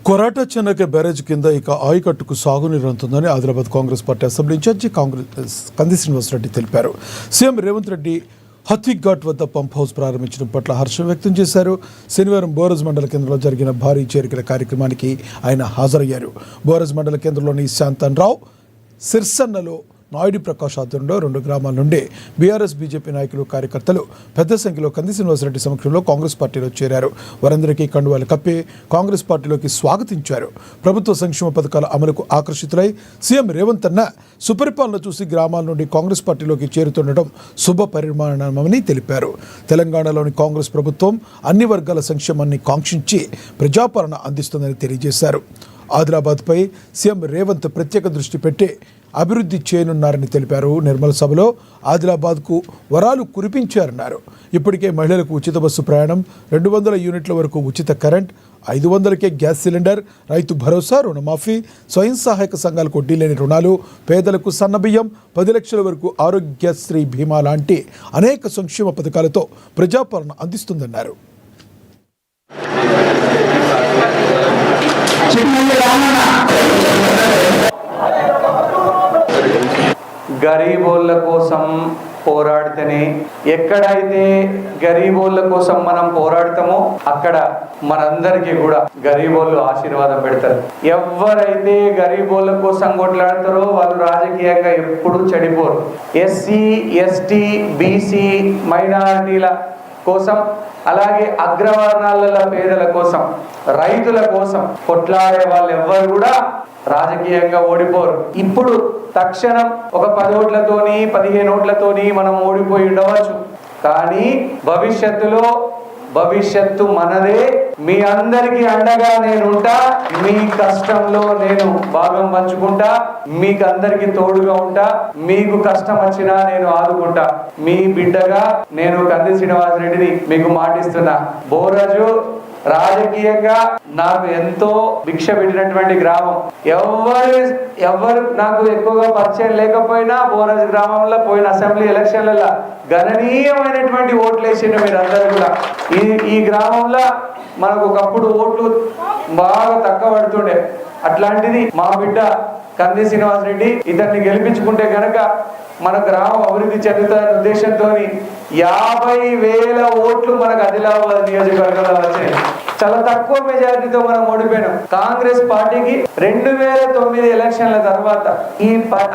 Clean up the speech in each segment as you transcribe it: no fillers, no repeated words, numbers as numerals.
Korata చెన్నక barrage కింద ఇక ఆయకట్టుకు సాగునీరు అందుతుందని Adilabad Congress party assembly incharge Kandi Srinivasa Reddy తెలిపారు. సీఎం రేవంత్ రెడ్డి హత్తిఘాట్ వద్ద పంప్ హౌస్ ప్రారంభించడం పట్ల హర్షం వ్యక్తం చేశారు. శనివారం బోరజ్ మండల కేంద్రంలో జరిగిన భారీ చేరికల కార్యక్రమానికి ఆయన హాజరయ్యారు. బోరజ్ మండల కేంద్రంలోని శాంతన్ రావు సిర్సన్నలో నాయుడు ప్రకాష్ ఆధ్వర్యంలో 2 గ్రామాల నుండి బీఆర్ఎస్ బీజేపీ నాయకులు కార్యకర్తలు పెద్ద సంఖ్యలో కంది శ్రీనివాసరెడ్డి సమక్షంలో కాంగ్రెస్ పార్టీలో చేరారు. వారందరికీ కండువాలు కప్పి కాంగ్రెస్ పార్టీలోకి స్వాగతించారు. ప్రభుత్వ సంక్షేమ పథకాల అమలుకు ఆకర్షితులై సీఎం రేవంత్ అన్న సుపరిపాలన చూసి గ్రామాల నుండి కాంగ్రెస్ పార్టీలోకి చేరుతుండటం శుభ పరిమాణమని తెలిపారు. తెలంగాణలోని కాంగ్రెస్ ప్రభుత్వం అన్ని వర్గాల సంక్షేమాన్ని కాంక్షించి ప్రజాపాలన అందిస్తుందని తెలియజేశారు. ఆదిలాబాద్పై సీఎం రేవంత్ ప్రత్యేక దృష్టి పెట్టి అభివృద్ధి చేయనున్నారని తెలిపారు. నిర్మల్ సభలో ఆదిలాబాద్కు వరాలు కురిపించారన్నారు. ఇప్పటికే మహిళలకు ఉచిత బస్సు ప్రయాణం, 200 యూనిట్ల వరకు ఉచిత current, 500కే gas cylinder, Rythu Bharosa, రుణమాఫీ, స్వయం సహాయక సంఘాలకు వడ్డీ లేని రుణాలు, పేదలకు సన్నబియ్యం, 10 లక్షల వరకు ఆరోగ్యశ్రీ బీమా లాంటి అనేక సంక్షేమ పథకాలతో ప్రజాపాలన అందిస్తుందన్నారు. గరీబోళ్ళ కోసం పోరాడితేనే, ఎక్కడైతే గరీబోళ్ళ కోసం మనం పోరాడతామో అక్కడ మనందరికీ కూడా గరీబోళ్ళు ఆశీర్వాదం పెడతారు. ఎవరైతే గరీబోళ్ళ కోసం కొట్లాడతారో వాళ్ళు రాజకీయంగా ఎప్పుడు చెడిపోరు. ఎస్సీ, ఎస్టీ, బీసీ, మైనారిటీల కోసం, అలాగే అగ్రవర్ణాల పేదల కోసం, రైతుల కోసం కొట్లాడే వాళ్ళు ఎవ్వరు కూడా రాజకీయంగా ఓడిపోరు. ఇప్పుడు తక్షణం ఒక 10 ఓట్లతోని 15 ఓట్లతోని మనం ఓడిపోయి ఉండవచ్చు, కానీ భవిష్యత్తు మనదే. మీ అందరికీ అండగా నేనుంటా, మీ కష్టంలో నేను భాగం పంచుకుంటా, మీకు అందరికీ తోడుగా ఉంటా, మీకు కష్టం వచ్చినా నేను ఆదుకుంటా. మీ బిడ్డగా నేను కంది శ్రీనివాసరెడ్డిని మీకు మాటిస్తున్నా. బోరజు రాజకీయంగా నాకు ఎంతో భిక్ష పెట్టినటువంటి గ్రామం. ఎవరు నాకు ఎక్కువగా పరిచయం లేకపోయినా బోరజ్ గ్రామంలో పోయిన అసెంబ్లీ ఎలక్షన్లలో గణనీయమైనటువంటి ఓట్లు వేసిండు మీరందరూ కూడా. ఈ గ్రామంలో మనకు ఒకప్పుడు ఓట్లు బాగా తక్కువ పడుతుండే. అట్లాంటిది మా బిడ్డ కంది శ్రీనివాసరెడ్డి, ఇతన్ని గెలిపించుకుంటే కనుక మన గ్రామం అభివృద్ధి చెందుతారనే ఉద్దేశంతో 50,000 ఓట్లు మనకు ఆదిలాబాద్ నియోజకవర్గంలో వచ్చాయి. చాలా తక్కువ మెజారిటీతో మనం ఓడిపోయినాం. కాంగ్రెస్ పార్టీకి 2009 ఎలక్షన్ల తర్వాత ఈ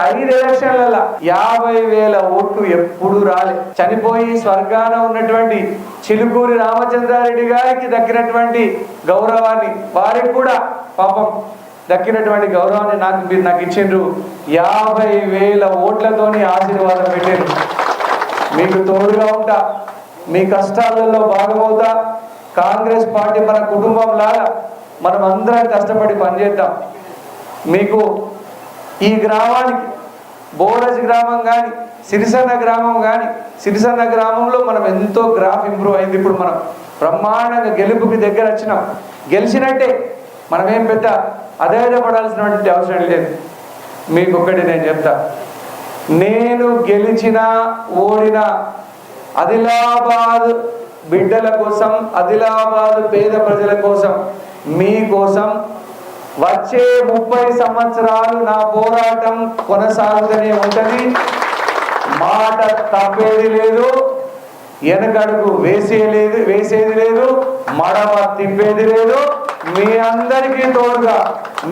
5 ఎలక్షన్లలో 50,000 ఓట్లు ఎప్పుడు రాలే. చనిపోయి స్వర్గాన ఉన్నటువంటి చిలుకూరి రామచంద్రారెడ్డి గారికి దక్కినటువంటి గౌరవాన్ని, వారికి కూడా పాపం దక్కినటువంటి గౌరవాన్ని మీరు నాకు ఇచ్చిండ్రు. 50,000 ఓట్లతోని ఆశీర్వాదం పెట్టారు. మీకు తోడుగా ఉంటా, మీ కష్టాలలో భాగమవుతా. కాంగ్రెస్ పార్టీ మన కుటుంబం లాగా మనం అందరం కష్టపడి పనిచేద్దాం. మీకు ఈ గ్రామానికి బోరజ్ గ్రామం కానీ, సిరిసన్న గ్రామం కానీ, సిరిసన్న గ్రామంలో మనం ఎంతో గ్రాఫ్ ఇంప్రూవ్ అయింది. ఇప్పుడు మనం బ్రహ్మాండంగా గెలుపుకి దగ్గర వచ్చినాం. గెలిచినట్టే, మనమేం పెద్ద అధైర్యపడాల్సినటువంటి అవసరం లేదు. మీకు ఒకటి నేను చెప్తా, నేను గెలిచినా ఓడినా ఆదిలాబాద్ బిడ్డల కోసం, ఆదిలాబాద్ పేద ప్రజల కోసం, మీకోసం వచ్చే 30 సంవత్సరాలు నా పోరాటం కొనసాగుతూనే ఉంటుంది. మాట తప్పేది లేదు, వెనకడుగు వేసేది లేదు, మడమ తిప్పేది లేదు. మీ అందరికీ తోడుగా,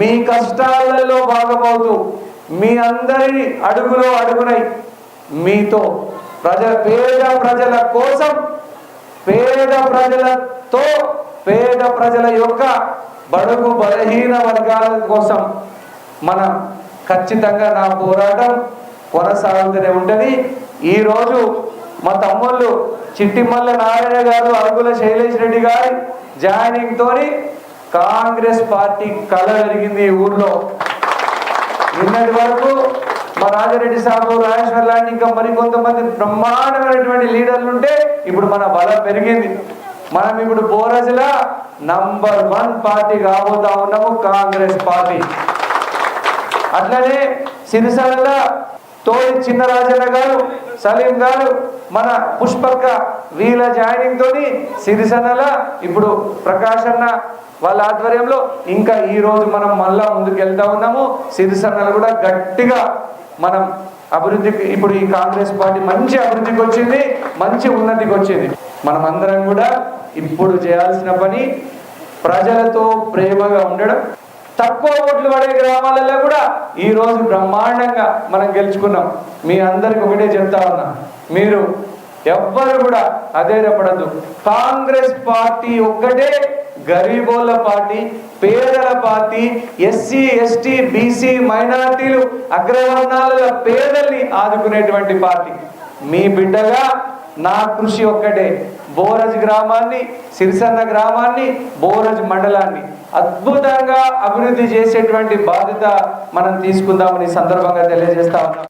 మీ కష్టాలలో భాగమవుతూ, మీ అందరి అడుగులో అడుగునై మీతో పేద ప్రజల కోసం, పేద ప్రజల యొక్క బడుగు బలహీన వర్గాల కోసం మనం ఖచ్చితంగా నా పోరాటం కొనసాగుతూనే ఉంటుంది. ఈరోజు మా తమ్ముళ్ళు చిట్టిమల్ల నారాయణ గారు, అరుగుల శైలేష్ రెడ్డి గారి జాయినింగ్ తోని కాంగ్రెస్ పార్టీ కళ జరిగింది ఈ ఊర్లో. నిన్నటి వరకు మా రాజారెడ్డి సాబు, రాజేశ్వర్ లాంటి ఇంకా మరికొంతమంది బ్రహ్మాండమైనటువంటి లీడర్లు ఉంటే ఇప్పుడు మన బలం పెరిగింది. మనం ఇప్పుడు బోరజ్లా నంబర్ 1 పార్టీ కాబోతా ఉన్నాము, కాంగ్రెస్ పార్టీ. అట్లనే సిరిసిల్ల తోడి చిన్న రాజన్న గారు, సలీం గారు, మన పుష్పక్క వీళ్ళ జాయినింగ్ తోని సిరిసిల్ల ఇప్పుడు ప్రకాష్ అన్న వాళ్ళ ఆధ్వర్యంలో ఇంకా ఈ రోజు మనం మళ్ళా ముందుకు వెళ్తా ఉన్నాము. సిరిసన్నలు కూడా గట్టిగా మనం అభివృద్ధికి, ఇప్పుడు ఈ కాంగ్రెస్ పార్టీ మంచి అభివృద్ధికి వచ్చింది, మంచి ఉన్నతికి వచ్చింది. మనం అందరం కూడా ఇప్పుడు చేయాల్సిన పని ప్రజలతో ప్రేమగా ఉండడం. తక్కువ ఓట్లు పడే గ్రామాలలో కూడా ఈ రోజు బ్రహ్మాండంగా మనం గెలుచుకున్నాం. మీ అందరికి ఒకటే చెప్తా ఉన్నా, మీరు ఎవ్వరు కూడా అధైర్యపడద్దు. కాంగ్రెస్ పార్టీ ఒక్కటే గరీబోళ్ళ పార్టీ, పేదల పార్టీ, ఎస్సీ ఎస్టీ బీసీ మైనారిటీలు అగ్రవర్ణాల పేదల్ని ఆదుకునేటువంటి పార్టీ. మీ బిడ్డగా నా కృషి ఒక్కటే, బోరజ్ గ్రామాన్ని, సిరిసన్న గ్రామాన్ని, బోరజ్ మండలాన్ని అద్భుతంగా అభివృద్ధి చేసేటువంటి బాధ్యత మనం తీసుకుందామని సందర్భంగా తెలియజేస్తా ఉన్నాం.